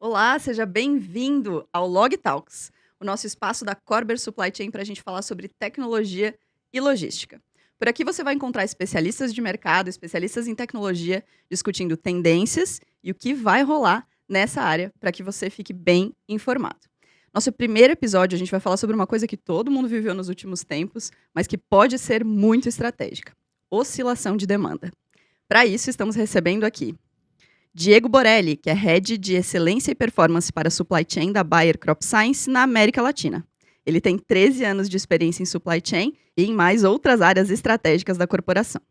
Olá, seja bem-vindo ao Log Talks, o nosso espaço da Corber Supply Chain para a gente falar sobre tecnologia e logística. Por aqui você vai encontrar especialistas de mercado, especialistas em tecnologia, discutindo tendências e o que vai rolar nessa área para que você fique bem informado. Nosso primeiro episódio, a gente vai falar sobre uma coisa que todo mundo viveu nos últimos tempos, mas que pode ser muito estratégica: oscilação de demanda. Para isso, estamos recebendo aqui Diego Borelli, que é Head de Excelência e Performance para Supply Chain da Bayer Crop Science na América Latina. Ele tem 13 anos de experiência em Supply Chain e em mais outras áreas estratégicas da corporação.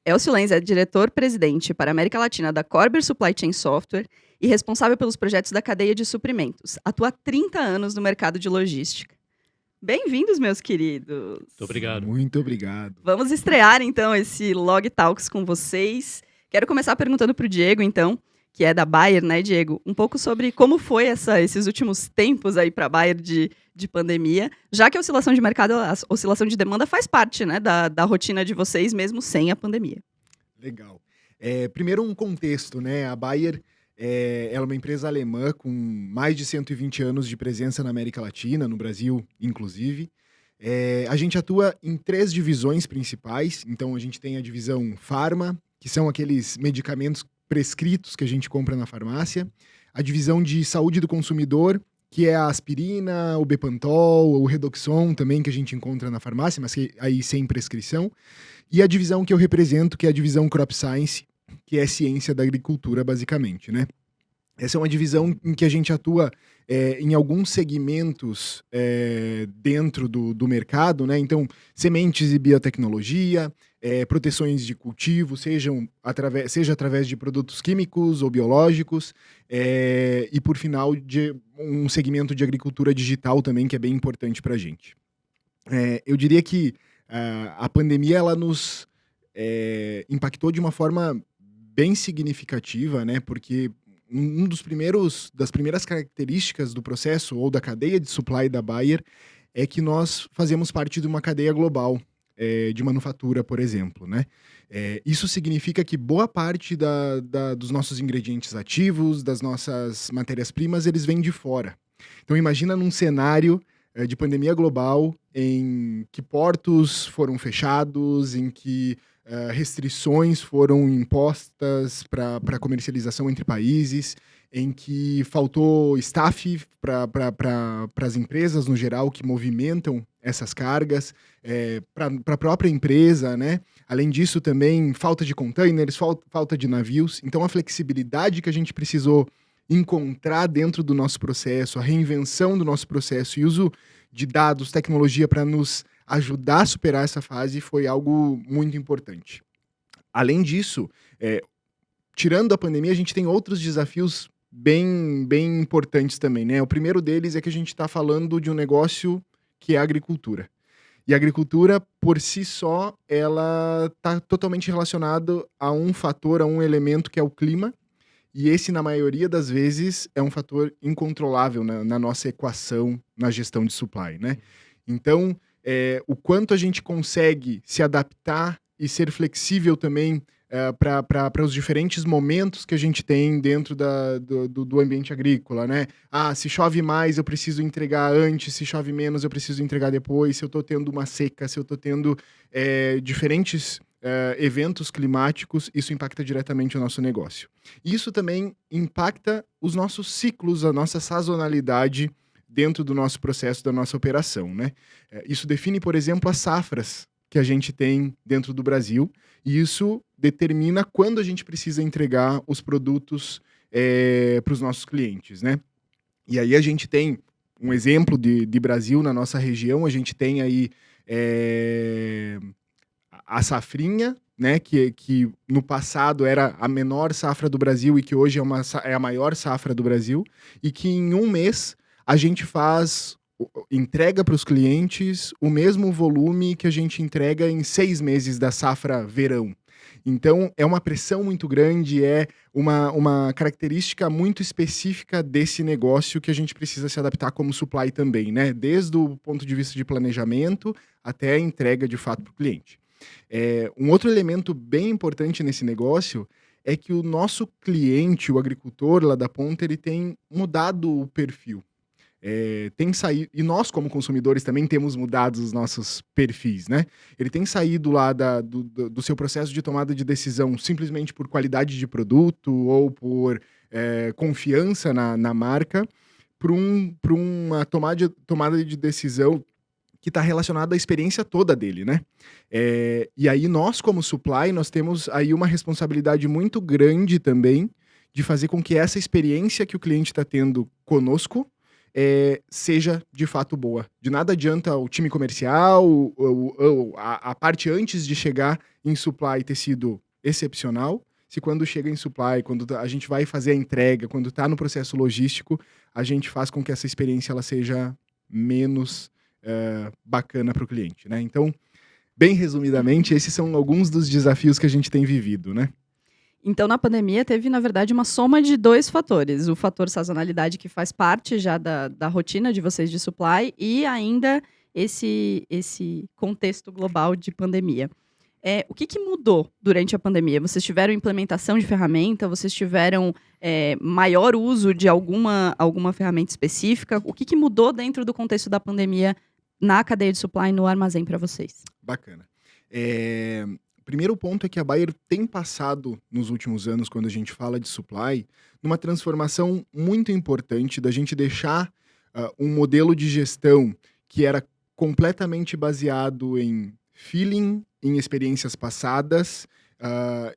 Elcio Lenz é diretor-presidente para a América Latina da Corber Supply Chain Software e responsável pelos projetos da cadeia de suprimentos. Atua há 30 anos no mercado de logística. Bem-vindos, meus queridos. Muito obrigado. Muito obrigado. Vamos estrear, então, esse Log Talks com vocês. Quero começar perguntando para o Diego, então, que é da Bayer, né, Diego? Um pouco sobre como foi esses últimos tempos aí para a Bayer de pandemia, já que a oscilação de mercado, a oscilação de demanda faz parte, né, da rotina de vocês, mesmo sem a pandemia. Legal. Primeiro um contexto, né? A Bayer ela é uma empresa alemã com mais de 120 anos de presença na América Latina, no Brasil, inclusive. A gente atua em 3 divisões principais. Então, a gente tem a divisão Pharma, que são aqueles medicamentos prescritos que a gente compra na farmácia. A divisão de saúde do consumidor, que é a aspirina, o Bepantol, o Redoxon também, que a gente encontra na farmácia, mas que aí sem prescrição. E a divisão que eu represento, que é a divisão Crop Science, que é ciência da agricultura, basicamente, né? Essa é uma divisão em que a gente atua em alguns segmentos dentro do mercado, né? Então, sementes e biotecnologia, proteções de cultivo, seja através de produtos químicos ou biológicos, e, por final, de um segmento de agricultura digital também, que é bem importante para a gente. Eu diria que a pandemia ela nos impactou de uma forma bem significativa, né? Porque das primeiras características do processo ou da cadeia de supply da Bayer é que nós fazemos parte de uma cadeia global de manufatura, por exemplo, né? Isso significa que boa parte dos nossos ingredientes ativos, das nossas matérias-primas, eles vêm de fora. Então imagina num cenário de pandemia global em que portos foram fechados, em que restrições foram impostas para comercialização entre países, em que faltou staff para as empresas no geral que movimentam essas cargas, para a própria empresa, né? Além disso, também falta de containers, falta de navios. Então, a flexibilidade que a gente precisou encontrar dentro do nosso processo, a reinvenção do nosso processo e uso de dados, tecnologia para nos ajudar a superar essa fase foi algo muito importante. Além disso, tirando a pandemia, a gente tem outros desafios bem importantes também, né? O primeiro deles é que a gente está falando de um negócio que é a agricultura. E a agricultura, por si só, ela está totalmente relacionada a um fator, a um elemento que é o clima. E esse, na maioria das vezes, é um fator incontrolável na nossa equação, na gestão de supply, né? Então, o quanto a gente consegue se adaptar e ser flexível também para os diferentes momentos que a gente tem dentro do ambiente agrícola, né? Se chove mais, eu preciso entregar antes, se chove menos, eu preciso entregar depois, se eu estou tendo uma seca, se eu estou tendo diferentes eventos climáticos, isso impacta diretamente o nosso negócio. Isso também impacta os nossos ciclos, a nossa sazonalidade dentro do nosso processo, da nossa operação, né? Isso define, por exemplo, as safras que a gente tem dentro do Brasil, e isso determina quando a gente precisa entregar os produtos para os nossos clientes, né? E aí a gente tem um exemplo de Brasil na nossa região, a gente tem aí a safrinha, né, que no passado era a menor safra do Brasil e que hoje é a maior safra do Brasil, e que em um mês a gente entrega para os clientes o mesmo volume que a gente entrega em 6 meses da safra verão. Então, é uma pressão muito grande, é uma característica muito específica desse negócio que a gente precisa se adaptar como supply também, né? Desde o ponto de vista de planejamento até a entrega de fato para o cliente. Um outro elemento bem importante nesse negócio é que o nosso cliente, o agricultor lá da ponta, ele tem mudado o perfil. Tem saído, e nós, como consumidores, também temos mudado os nossos perfis, né? Ele tem saído lá do seu processo de tomada de decisão simplesmente por qualidade de produto ou por confiança na marca, para uma tomada de decisão que está relacionada à experiência toda dele, né? E aí nós, como supply, nós temos aí uma responsabilidade muito grande também de fazer com que essa experiência que o cliente está tendo conosco seja de fato boa. De nada adianta o time comercial, a parte antes de chegar em supply ter sido excepcional, se quando chega em supply, quando a gente vai fazer a entrega, quando está no processo logístico, a gente faz com que essa experiência ela seja menos bacana para o cliente, né? Então, bem resumidamente, esses são alguns dos desafios que a gente tem vivido, né? Então, na pandemia, teve, na verdade, uma soma de 2 fatores. O fator sazonalidade, que faz parte já da rotina de vocês de supply, e ainda esse contexto global de pandemia. O que mudou durante a pandemia? Vocês tiveram implementação de ferramenta? Vocês tiveram maior uso de alguma ferramenta específica? O que mudou dentro do contexto da pandemia na cadeia de supply, no armazém para vocês? Bacana. O primeiro ponto é que a Bayer tem passado, nos últimos anos, quando a gente fala de supply, numa transformação muito importante da gente deixar um modelo de gestão que era completamente baseado em feeling, em experiências passadas,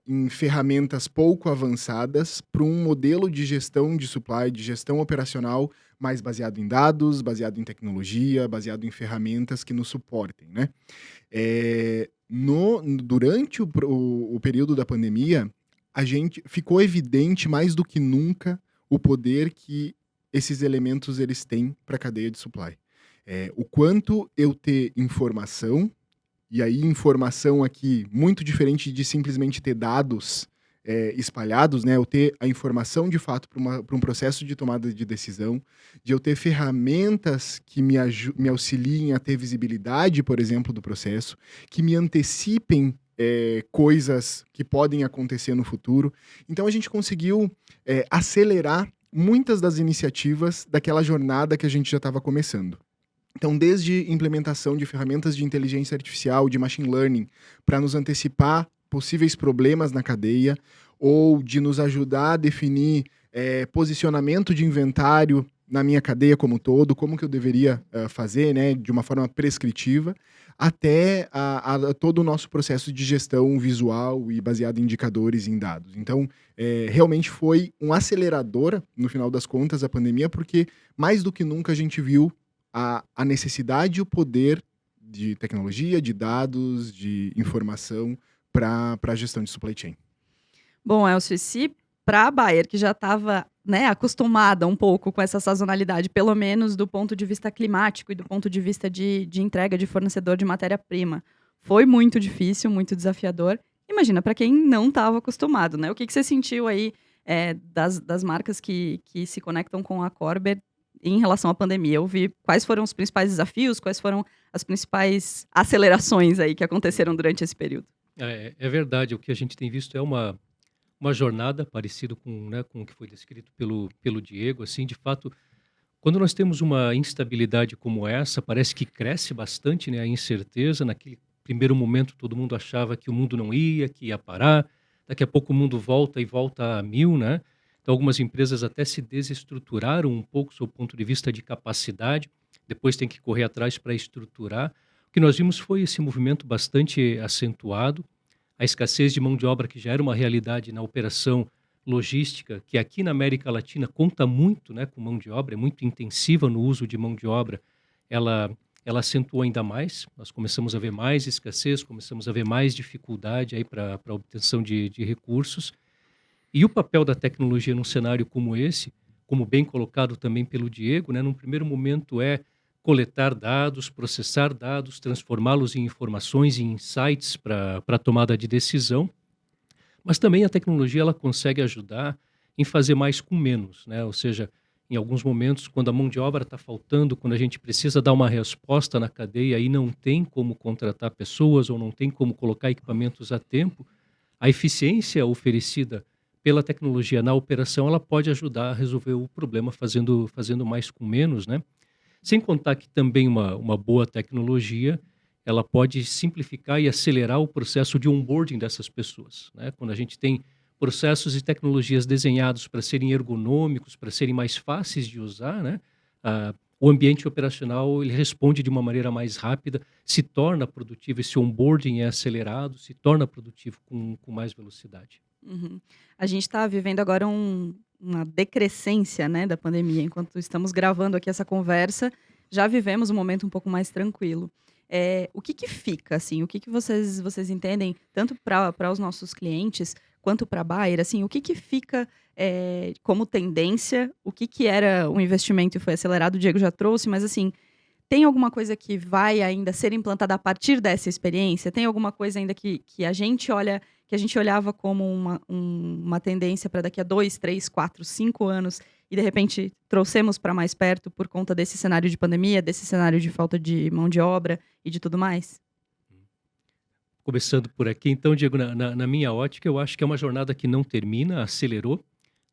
em ferramentas pouco avançadas, para um modelo de gestão de supply, de gestão operacional, mais baseado em dados, baseado em tecnologia, baseado em ferramentas que nos suportem, né? Durante o período da pandemia, a gente ficou evidente mais do que nunca o poder que esses elementos eles têm para a cadeia de supply. O quanto eu ter informação, e aí informação aqui muito diferente de simplesmente ter dados espalhados, né? Eu ter a informação de fato para um processo de tomada de decisão, de eu ter ferramentas que me auxiliem a ter visibilidade, por exemplo, do processo, que me antecipem coisas que podem acontecer no futuro. Então a gente conseguiu acelerar muitas das iniciativas daquela jornada que a gente já estava começando. Então, desde implementação de ferramentas de inteligência artificial, de machine learning, para nos antecipar possíveis problemas na cadeia, ou de nos ajudar a definir posicionamento de inventário na minha cadeia como um todo, como que eu deveria fazer, né, de uma forma prescritiva, até todo o nosso processo de gestão visual e baseado em indicadores e em dados. Então, realmente foi um acelerador, no final das contas, a pandemia, porque mais do que nunca a gente viu a necessidade e o poder de tecnologia, de dados, de informação para a gestão de supply chain. Bom, Elcio, se para a Bayer, que já estava acostumada um pouco com essa sazonalidade, pelo menos do ponto de vista climático e do ponto de vista de entrega de fornecedor de matéria-prima, foi muito difícil, muito desafiador. Imagina, para quem não estava acostumado, né? O que você sentiu aí das marcas que se conectam com a Corber em relação à pandemia? Eu vi quais foram os principais desafios, quais foram as principais acelerações aí que aconteceram durante esse período. É verdade, o que a gente tem visto é uma jornada parecida com o que foi descrito pelo Diego. Assim, de fato, quando nós temos uma instabilidade como essa, parece que cresce bastante, né, a incerteza. Naquele primeiro momento, todo mundo achava que o mundo não ia, que ia parar. Daqui a pouco o mundo volta e volta a mil, né? Então, algumas empresas até se desestruturaram um pouco do seu ponto de vista de capacidade, depois tem que correr atrás para estruturar. O que nós vimos foi esse movimento bastante acentuado, a escassez de mão de obra, que já era uma realidade na operação logística, que aqui na América Latina conta muito, né, com mão de obra, é muito intensiva no uso de mão de obra, ela acentuou ainda mais. Nós começamos a ver mais escassez, começamos a ver mais dificuldade aí para a obtenção de recursos. E o papel da tecnologia num cenário como esse, como bem colocado também pelo Diego, né, num primeiro momento é coletar dados, processar dados, transformá-los em informações, em insights para a tomada de decisão. Mas também a tecnologia ela consegue ajudar em fazer mais com menos, né? Ou seja, em alguns momentos, quando a mão de obra está faltando, quando a gente precisa dar uma resposta na cadeia e não tem como contratar pessoas ou não tem como colocar equipamentos a tempo, a eficiência oferecida pela tecnologia na operação, ela pode ajudar a resolver o problema fazendo mais com menos, né? Sem contar que também uma boa tecnologia, ela pode simplificar e acelerar o processo de onboarding dessas pessoas, né? Quando a gente tem processos e tecnologias desenhados para serem ergonômicos, para serem mais fáceis de usar, né? O ambiente operacional ele responde de uma maneira mais rápida, se torna produtivo, esse onboarding é acelerado, se torna produtivo com mais velocidade. Uhum. A gente está vivendo agora uma decrescência, né, da pandemia. Enquanto estamos gravando aqui essa conversa, já vivemos um momento um pouco mais tranquilo. O que que fica, assim, o que que vocês entendem, tanto para os nossos clientes, quanto para a Bayer, assim, o que que fica como tendência, o que que era um investimento e foi acelerado, o Diego já trouxe, mas assim, tem alguma coisa que vai ainda ser implantada a partir dessa experiência? Tem alguma coisa ainda que a gente olha, que a gente olhava como uma tendência para daqui a 2, 3, 4, 5 anos e de repente trouxemos para mais perto por conta desse cenário de pandemia, desse cenário de falta de mão de obra e de tudo mais? Começando por aqui, então, Diego, na minha ótica, eu acho que é uma jornada que não termina, acelerou,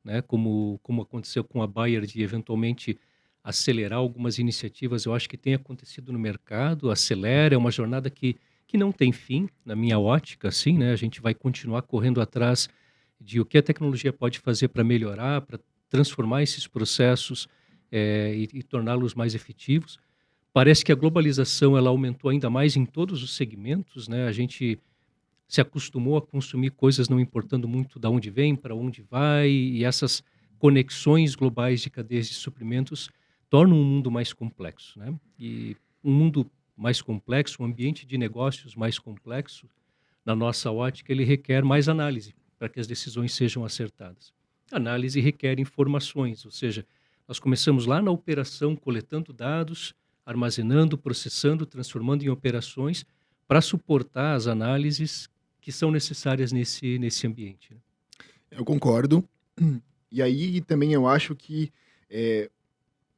né? Como aconteceu com a Bayer, de eventualmente acelerar algumas iniciativas, eu acho que tem acontecido no mercado, acelera, é uma jornada que não tem fim, na minha ótica, assim, né? A gente vai continuar correndo atrás de o que a tecnologia pode fazer para melhorar, para transformar esses processos e torná-los mais efetivos. Parece que a globalização ela aumentou ainda mais em todos os segmentos, né? A gente se acostumou a consumir coisas não importando muito de onde vem, para onde vai, e essas conexões globais de cadeias de suprimentos tornam um mundo mais complexo, né? E um mundo mais complexo, um ambiente de negócios mais complexo, na nossa ótica, ele requer mais análise para que as decisões sejam acertadas. Análise requer informações, ou seja, nós começamos lá na operação coletando dados, armazenando, processando, transformando em operações para suportar as análises que são necessárias nesse ambiente, né? Eu concordo. E aí também eu acho que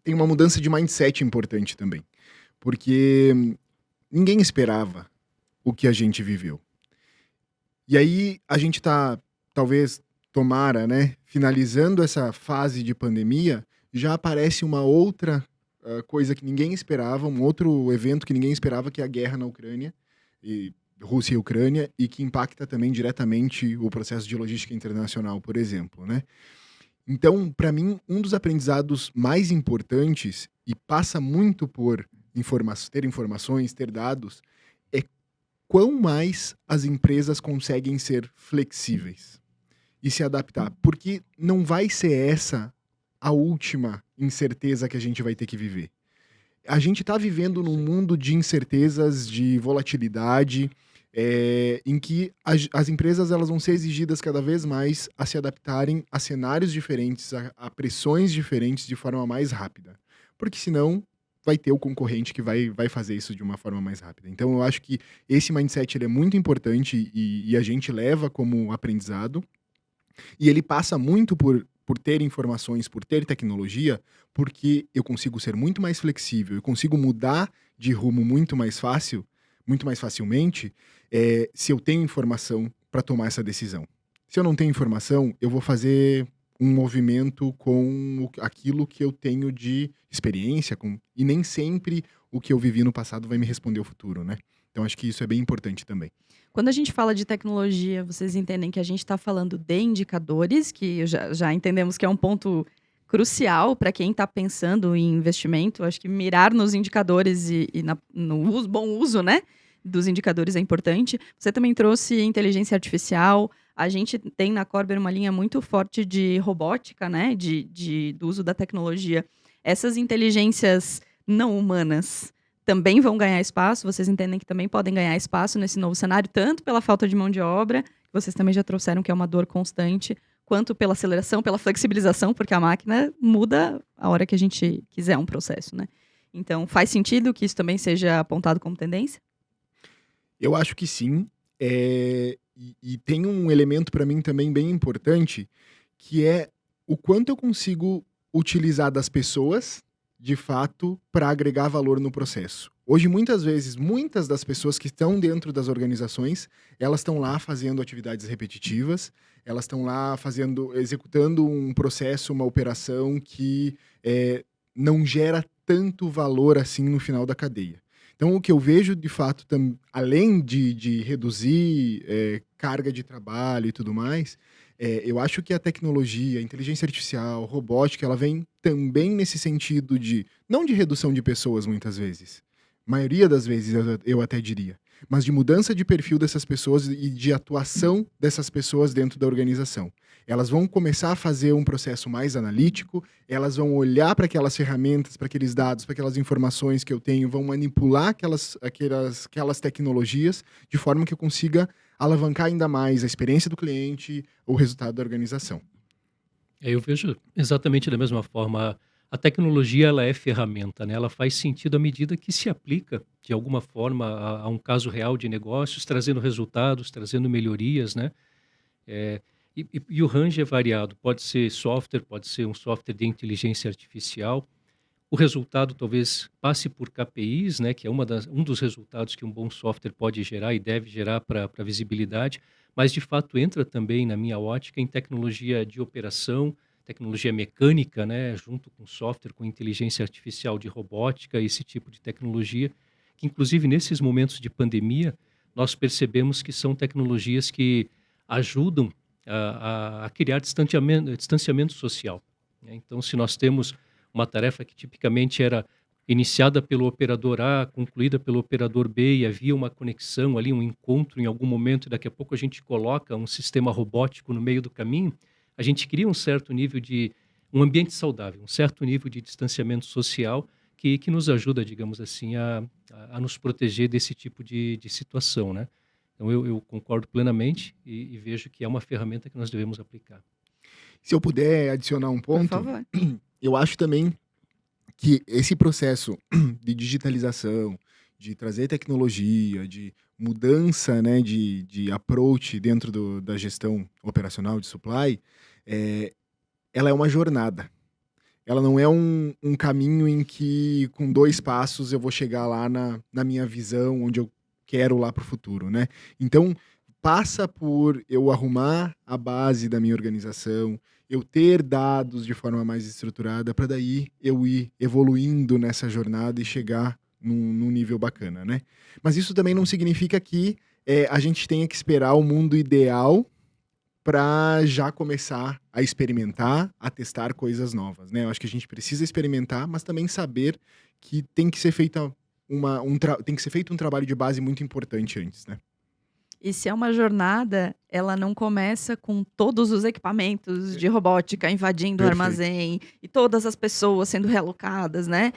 tem uma mudança de mindset importante também. Porque ninguém esperava o que a gente viveu. E aí a gente está, talvez, tomara, né, finalizando essa fase de pandemia, já aparece uma outra coisa que ninguém esperava, um outro evento que ninguém esperava, que é a guerra na Ucrânia, Rússia e Ucrânia, e que impacta também diretamente o processo de logística internacional, por exemplo, né? Então, para mim, um dos aprendizados mais importantes, e passa muito por ter informações, ter dados, é quão mais as empresas conseguem ser flexíveis e se adaptar. Porque não vai ser essa a última incerteza que a gente vai ter que viver. A gente está vivendo num mundo de incertezas, de volatilidade, em que as empresas elas vão ser exigidas cada vez mais a se adaptarem a cenários diferentes, a pressões diferentes de forma mais rápida. Porque senão vai ter o concorrente que vai fazer isso de uma forma mais rápida. Então eu acho que esse mindset ele é muito importante e a gente leva como aprendizado. E ele passa muito por ter informações, por ter tecnologia, porque eu consigo ser muito mais flexível, eu consigo mudar de rumo muito mais facilmente, se eu tenho informação para tomar essa decisão. Se eu não tenho informação, eu vou fazer um movimento com aquilo que eu tenho de experiência, e nem sempre o que eu vivi no passado vai me responder o futuro, né? Então acho que isso é bem importante também. Quando a gente fala de tecnologia, vocês entendem que a gente está falando de indicadores, que já entendemos que é um ponto crucial para quem está pensando em investimento. Acho que mirar nos indicadores no bom uso, né, dos indicadores é importante. Você também trouxe inteligência artificial. A gente tem na Corber uma linha muito forte de robótica, né, do uso da tecnologia. Essas inteligências não humanas também vão ganhar espaço, vocês entendem que também podem ganhar espaço nesse novo cenário, tanto pela falta de mão de obra, que vocês também já trouxeram que é uma dor constante, quanto pela aceleração, pela flexibilização, porque a máquina muda a hora que a gente quiser um processo, né? Então, faz sentido que isso também seja apontado como tendência? Eu acho que sim. e tem um elemento para mim também bem importante, que é o quanto eu consigo utilizar das pessoas, de fato, para agregar valor no processo. Hoje, muitas vezes, muitas das pessoas que estão dentro das organizações, elas estão lá fazendo atividades repetitivas, elas estão lá executando um processo, uma operação que não gera tanto valor assim no final da cadeia. Então, o que eu vejo, de fato, além de reduzir carga de trabalho e tudo mais, eu acho que a tecnologia, a inteligência artificial, robótica, ela vem também nesse sentido não de redução de pessoas, muitas vezes, maioria das vezes eu até diria, mas de mudança de perfil dessas pessoas e de atuação dessas pessoas dentro da organização. Elas vão começar a fazer um processo mais analítico, elas vão olhar para aquelas ferramentas, para aqueles dados, para aquelas informações que eu tenho, vão manipular aquelas tecnologias de forma que eu consiga alavancar ainda mais a experiência do cliente, o resultado da organização. Eu vejo exatamente da mesma forma. A tecnologia, ela é ferramenta, né? Ela faz sentido à medida que se aplica, de alguma forma, a um caso real de negócios, trazendo resultados, trazendo melhorias, né? E o range é variado. Pode ser software, pode ser um software de inteligência artificial. O resultado talvez passe por KPIs, né, que é um dos resultados que um bom software pode gerar e deve gerar para a visibilidade, mas de fato entra também, na minha ótica, em tecnologia de operação, tecnologia mecânica, né, junto com software, com inteligência artificial de robótica, esse tipo de tecnologia, que inclusive nesses momentos de pandemia, nós percebemos que são tecnologias que ajudam a criar distanciamento social, né? Então, se nós temos uma tarefa que tipicamente era iniciada pelo operador A, concluída pelo operador B, e havia uma conexão ali, um encontro em algum momento, e daqui a pouco a gente coloca um sistema robótico no meio do caminho, a gente cria um ambiente saudável, um certo nível de distanciamento social que nos ajuda, digamos assim, a nos proteger desse tipo de situação, né? Então, eu concordo plenamente e vejo que é uma ferramenta que nós devemos aplicar. Se eu puder adicionar um Por ponto, favor. eu acho também que esse processo de digitalização, de trazer tecnologia, de mudança, né, de approach dentro da gestão operacional de supply, ela é uma jornada. Ela não é um caminho em que, com 2 passos, eu vou chegar lá na minha visão, onde eu quero lá para o futuro, né? Então, passa por eu arrumar a base da minha organização, eu ter dados de forma mais estruturada, para daí eu ir evoluindo nessa jornada e chegar num nível bacana, né? Mas isso também não significa que a gente tenha que esperar o mundo ideal para já começar a experimentar, a testar coisas novas, né? Eu acho que a gente precisa experimentar, mas também saber que tem que ser feito um trabalho de base muito importante antes, né? E se é uma jornada, ela não começa com todos os equipamentos de robótica invadindo o Perfeito. armazém e todas as pessoas sendo realocadas, né?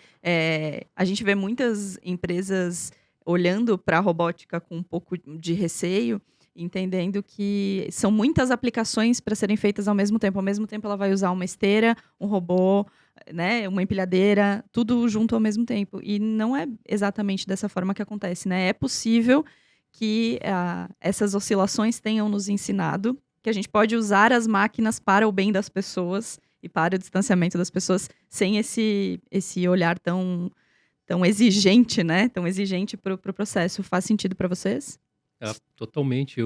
A gente vê muitas empresas olhando para a robótica com um pouco de receio, entendendo que são muitas aplicações para serem feitas ao mesmo tempo. Ao mesmo tempo, ela vai usar uma esteira, um robô, né, uma empilhadeira, tudo junto ao mesmo tempo. E não é exatamente dessa forma que acontece, né? É possível que essas oscilações tenham nos ensinado que a gente pode usar as máquinas para o bem das pessoas e para o distanciamento das pessoas sem esse olhar tão exigente, né? Tão exigente para o processo. Faz sentido para vocês? Totalmente.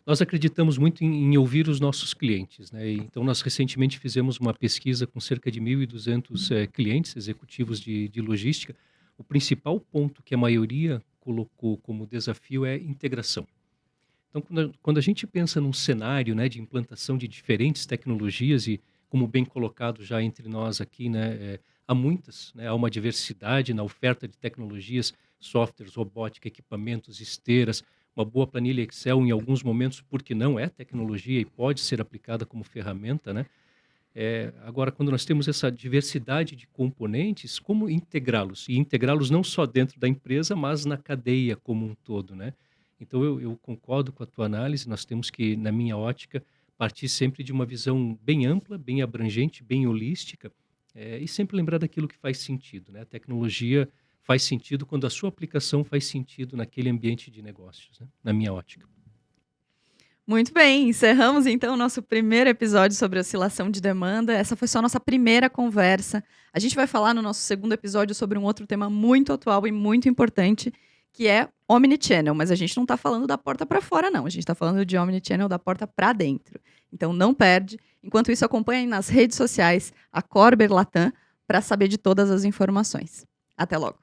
Nós acreditamos muito em ouvir os nossos clientes, né? Então, nós recentemente fizemos uma pesquisa com cerca de 1.200 clientes executivos de logística. O principal ponto que a maioria colocou como desafio é integração. Então, quando a gente pensa num cenário, né, de implantação de diferentes tecnologias e, como bem colocado já entre nós aqui, né, há muitas, né, há uma diversidade na oferta de tecnologias, softwares, robótica, equipamentos, esteiras, uma boa planilha Excel em alguns momentos, porque não é tecnologia e pode ser aplicada como ferramenta, né? Agora, quando nós temos essa diversidade de componentes, como integrá-los? E integrá-los não só dentro da empresa, mas na cadeia como um todo, né? Então, eu concordo com a tua análise. Nós temos que, na minha ótica, partir sempre de uma visão bem ampla, bem abrangente, bem holística, e sempre lembrar daquilo que faz sentido, né? A tecnologia faz sentido quando a sua aplicação faz sentido naquele ambiente de negócios, né? Na minha ótica. Muito bem, encerramos então o nosso primeiro episódio sobre oscilação de demanda. Essa foi só a nossa primeira conversa. A gente vai falar no nosso segundo episódio sobre um outro tema muito atual e muito importante, que é Omnichannel. Mas a gente não está falando da porta para fora, não. A gente está falando de Omnichannel da porta para dentro. Então não perde. Enquanto isso, acompanhe nas redes sociais a Corber Latam para saber de todas as informações. Até logo.